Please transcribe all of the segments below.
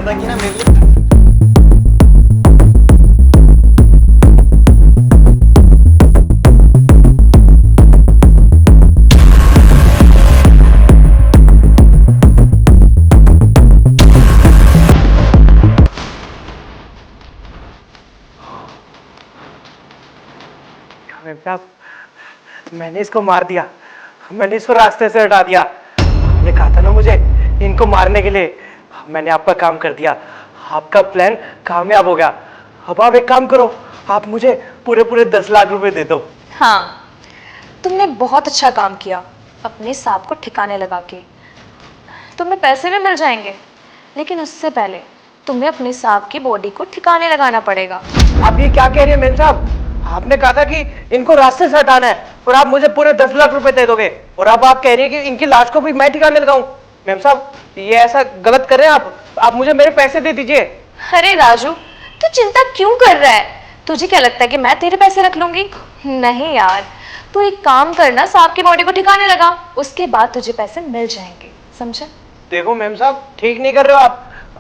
रहा था कि ना मेरे लिए साहब, मैंने इसको मार दिया, मैंने इसको रास्ते से हटा दिया। आपने कहा था ना मुझे इनको मारने के लिए, मैंने आपका काम कर दिया, आपका प्लान कामयाब हो गया। अब आप एक काम करो, आप मुझे पूरे पूरे 10 लाख रुपए दे दो। हाँ, तुमने बहुत अच्छा काम किया अपने सांप को ठिकाने लगा के। तुम्हें पैसे भी मिल जाएंगे, लेकिन उससे पहले तुम्हें अपने सांप की बॉडी को ठिकाने लगाना पड़ेगा। आप ये क्या कह रही है मेम साहब? आपने कहा था कि इनको रास्ते से हटाना है और आप मुझे पूरे 10 लाख रुपए दे दोगे, और अब आप कह रही है कि इनकी लाश को भी मैं ठिकाने लगाऊं। मेम साहब, ये ऐसा गलत कर रहे हैं आप मुझे मेरे पैसे दे दीजिए। अरे राजू, तू चिंता क्यों कर रहा है? तुझे क्या लगता है कि मैं तेरे पैसे रख लूंगी? नहीं यार, तू एक काम करना, सांप की बॉडी को ठिकाने लगा, उसके बाद तुझे पैसे मिल जाएंगे, समझा? देखो मेम साहब, ठीक नहीं कर रहे हो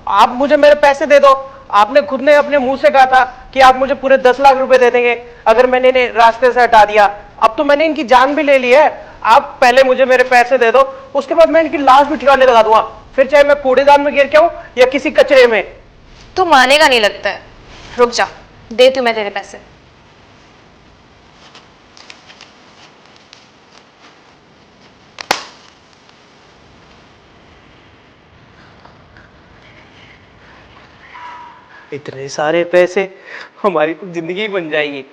आप मुझे मेरे पैसे दे दो। आपने खुद ने अपने मुंह से कहा था कि आप मुझे पूरे 10 लाख रुपए दे देंगे अगर मैंने इन्हें रास्ते से हटा दिया। अब तो मैंने इनकी जान भी ले ली है। आप पहले मुझे मेरे पैसे दे दो, उसके बाद मैं इनकी लाश भी ठिकाने लगा दूंगा, फिर चाहे मैं कूड़ेदान में गिर के हूं या किसी कचरे में। तू मानेगा नहीं लगता है। रुक जा, देती हूं मैं तेरे पैसे। इतने सारे पैसे, हमारी तो जिंदगी बन जाएगी।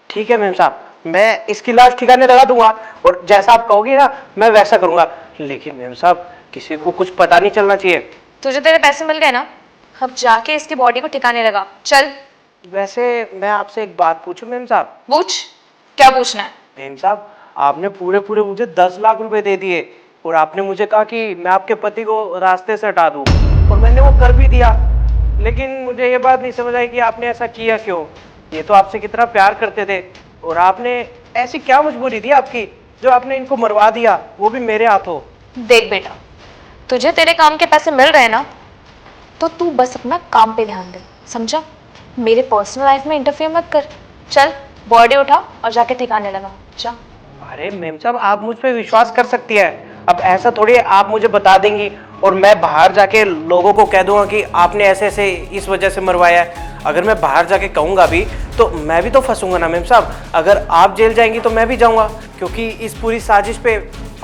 ठीक है मेम साहब, मैं इसकी लाश ठिकाने लगा दूंगा और जैसा आप कहोगे ना मैं वैसा करूंगा, लेकिन मेम साहब किसी को कुछ पता नहीं चलना चाहिए। तुझे तेरे पैसे मिल गए ना, अब जाके इसकी बॉडी को ठिकाने लगा, चल। वैसे मैं आपसे एक बात पूछूं मेम साहब? पूछ, क्या पूछना है? मेम साहब, आपने पूरे पूरे मुझे 10 लाख रुपए दे दिए और आपने मुझे कहा कि मैं आपके पति को रास्ते से हटा दूं, और मैंने वो कर भी दिया, लेकिन मुझे ये बात नहीं समझ आई कि आपने ऐसा किया क्यों। ये तो आपसे कितना प्यार करते थे, और आपने ऐसी क्या मजबूरी थी आपकी जो आपने इनको मरवा दिया, वो भी मेरे हाथों। देख बेटा, तुझे तेरे काम के पैसे मिल रहे हैं ना, तो तू बस अपना काम पे ध्यान दे, समझा? मेरे पर्सनल लाइफ में इंटरफेयर मत कर। चल, बॉडी उठा और जाके ठिकाने लगा, जा। अरे मेम साहब, आप मुझ पे विश्वास कर सकती है। अब ऐसा थोड़ी है आप मुझे बता देंगी और मैं बाहर जाके लोगों को कह दूंगा कि आपने ऐसे ऐसे इस वजह से मरवाया है। अगर मैं बाहर जाके कहूंगा भी तो मैं भी तो फंसूंगा ना मेम साहब। अगर आप जेल जाएंगी तो मैं भी जाऊंगा, क्योंकि इस पूरी साजिश पे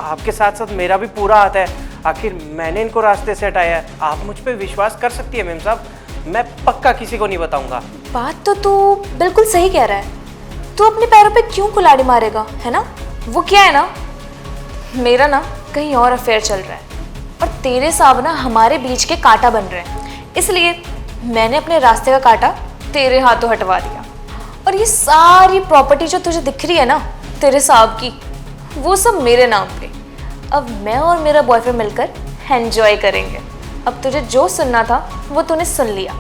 आपके साथ साथ मेरा भी पूरा हाथ है। आखिर मैंने इनको रास्ते से हटाया है। आप मुझ पे विश्वास कर सकती है मेम साहब, मैं पक्का किसी को नहीं बताऊंगा। बात तो तू बिल्कुल सही कह रहा है। तू अपने पैरों पे क्यों कुल्हाड़ी मारेगा, है ना? वो क्या है ना, मेरा ना कहीं और अफेयर चल रहा है और तेरे साहब ना हमारे बीच के कांटा बन रहे हैं, इसलिए मैंने अपने रास्ते का कांटा तेरे हाथों हटवा दिया। और ये सारी प्रॉपर्टी जो तुझे दिख रही है ना तेरे साहब की, वो सब मेरे नाम पे। अब मैं और मेरा बॉयफ्रेंड मिलकर एंजॉय करेंगे। अब तुझे जो सुनना था वो तूने सुन लिया,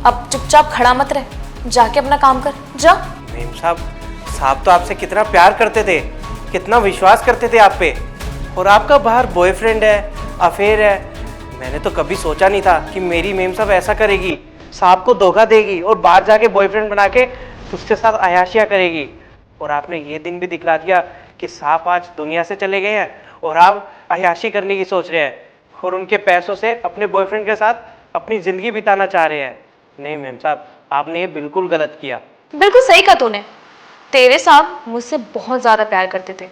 अब चुपचाप खड़ा मत रह, जाके अपना काम कर, जा। मेम साहब तो आपसे कितना प्यार करते थे, कितना विश्वास करते थे आप पे, और आपका बाहर बॉयफ्रेंड है, अफेयर है। मैंने तो कभी सोचा नहीं था कि मेरी मेम साहब ऐसा करेगी, साहब को धोखा देगी और बाहर जाके बॉयफ्रेंड बना के उसके साथ अयाशियां करेगी। और आपने ये दिन भी दिखला दिया कि साहब आज दुनिया से चले गए हैं और आप अयाशी करने की सोच रहे हैं और उनके पैसों से अपने बॉयफ्रेंड के साथ अपनी जिंदगी बिताना चाह रहे हैं। नहीं मेम साहब, आपने ये बिल्कुल गलत किया। बिल्कुल सही कहा तूने। तेरे साहब मुझसे बहुत ज़्यादा प्यार करते थे,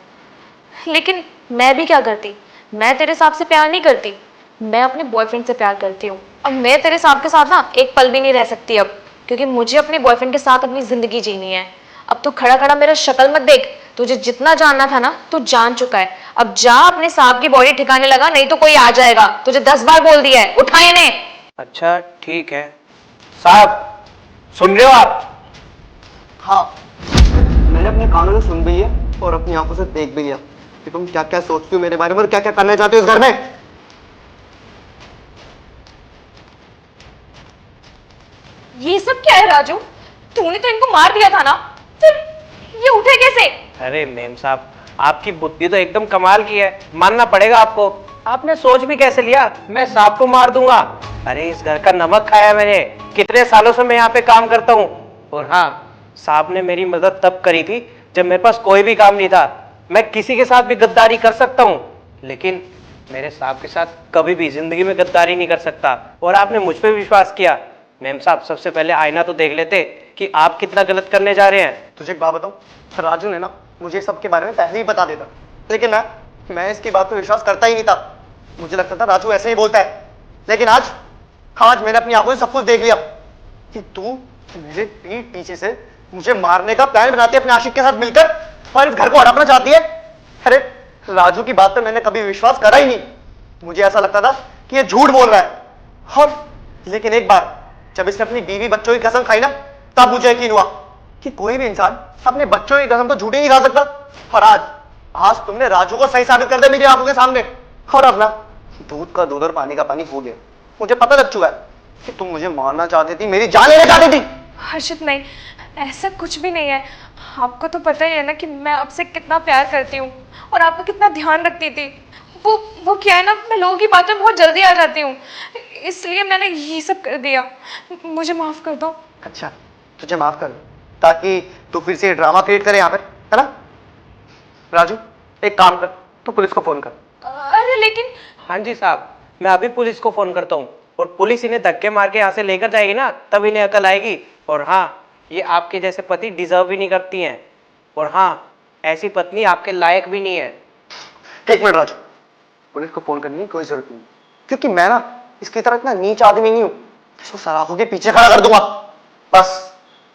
लेकिन मैं भी क्या करती, मैं तेरे साहब से प्यार नहीं करती, मैं अपने बॉयफ्रेंड से प्यार करती हूँ। अब मैं तेरे साहब के साथ ना एक पल भी नहीं रह सकती अब, क्योंकि मुझे अपने बॉयफ्रेंड के साथ अपनी ज़िंदगी जीनी है। अब तू खड़ा खड़ा मेरा शक्ल मत देख, तुझे जितना जानना था ना तू जान चुका है। अब जा अपने साहब की बॉडी ठिकाने लगा, नहीं तो कोई आ जाएगा। तुझे 10 बार बोल दिया है, उठा इन्हें। अच्छा ठीक है साहब, सुन रहे हो आप? हाँ, मैंने अपने कानों से सुन भी है और अपनी आंखों से देख भी लिया कि तुम क्या क्या सोचती हो मेरे बारे में और क्या क्या करना चाहते हो इस घर में। ये सब क्या है राजू? तूने तो इनको मार दिया था ना, फिर ये उठे कैसे? अरे मेम साहब, आपकी बुद्धि तो एकदम कमाल की है, मानना पड़ेगा आपको। आपने सोच भी कैसे लिया मैं सांप को मार दूंगा? अरे इस घर का नमक खाया मैंने, कितने सालों से मैं यहाँ पे काम करता हूँ। और हाँ, साहब ने मेरी मदद तब करी थी जब मेरे पास कोई भी काम नहीं था। मैं किसी के साथ भी गद्दारी कर सकता हूँ, लेकिन मेरे साहब के साथ कभी भी जिंदगी में गद्दारी नहीं कर सकता। और आपने मुझ पे विश्वास किया। मेम साहब, सबसे पहले आईना तो देख लेते कि आप कितना गलत करने जा रहे हैं। तुझे एक बात बताऊं, राजू ने ना मुझे सबके बारे में पहले ही बता देता, लेकिन मैं इसकी बात पर विश्वास करता ही नहीं था। मुझे लगता था राजू ऐसे ही बोलता है, लेकिन आज मैंने अपनी आंखों से सब कुछ देख लिया कि तू मेरे पीठ पीछे से मुझे मारने का प्लान बनाती है अपने आशिक के साथ मिलकर और इस घर को हड़पना चाहती है। अरे राजू की बात पर मैंने कभी विश्वास करा ही नहीं। मुझे ऐसा लगता था कि ये झूठ बोल रहा है। और लेकिन एक बार जब इसने अपनी बीवी बच्चों की कसम खाई ना, तब मुझे यकीन हुआ कि कोई भी इंसान अपने बच्चों की कसम तो झूठी नहीं खा सकता। और आज तुमने राजू को सही साबित कर दिया मेरी आंखों के सामने। और अब ना दूध का दूध और पानी का पानी हो गया। मुझे पता लग चुका है कि तुम मुझे मारना चाहती थी, मेरी जान लेना चाहती थी। हर्षित नहीं, ऐसा कुछ भी नहीं है। आपको तो पता ही है ना कि मैं आपसे कितना प्यार करती हूँ और आपका कितना ध्यान रखती थी। वो क्या है ना, मैं लोगों की बातों में बहुत जल्दी आ जाती हूँ, इसलिए मैंने ये सब कर दिया। मुझे माफ कर दो। अच्छा, तुझे माफ कर दो ताकि तू फिर से ड्रामा क्रिएट करे यहाँ पे, है ना? राजू एक काम कर, तू पुलिस को फोन कर। अरे लेकिन। हाँ जी साहब, मैं अभी पुलिस को फोन करता हूँ और पुलिस इन्हें धक्के मार के यहाँ से लेकर जाएगी ना, तब इन्हें अकल आएगी। और हाँ, ये आपके जैसे पति डिजर्व भी नहीं करती हैं। और हाँ, ऐसी पत्नी आपके लायक भी नहीं है। एक मिनट राजू, पुलिस को फोन करने की कोई जरूरत नहीं, क्योंकि मैं ना इसकी तरह इतना नीच आदमी नहीं हूं। इसको सलाखों के पीछे खड़ा कर दूंगा। बस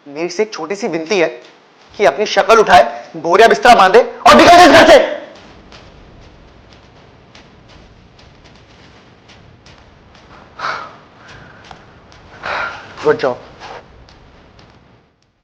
मेरी से एक छोटी सी विनती है कि अपनी शक्ल उठाए, बोरिया बिस्तरा बांधे और निकल जाए इस घर से। Good job.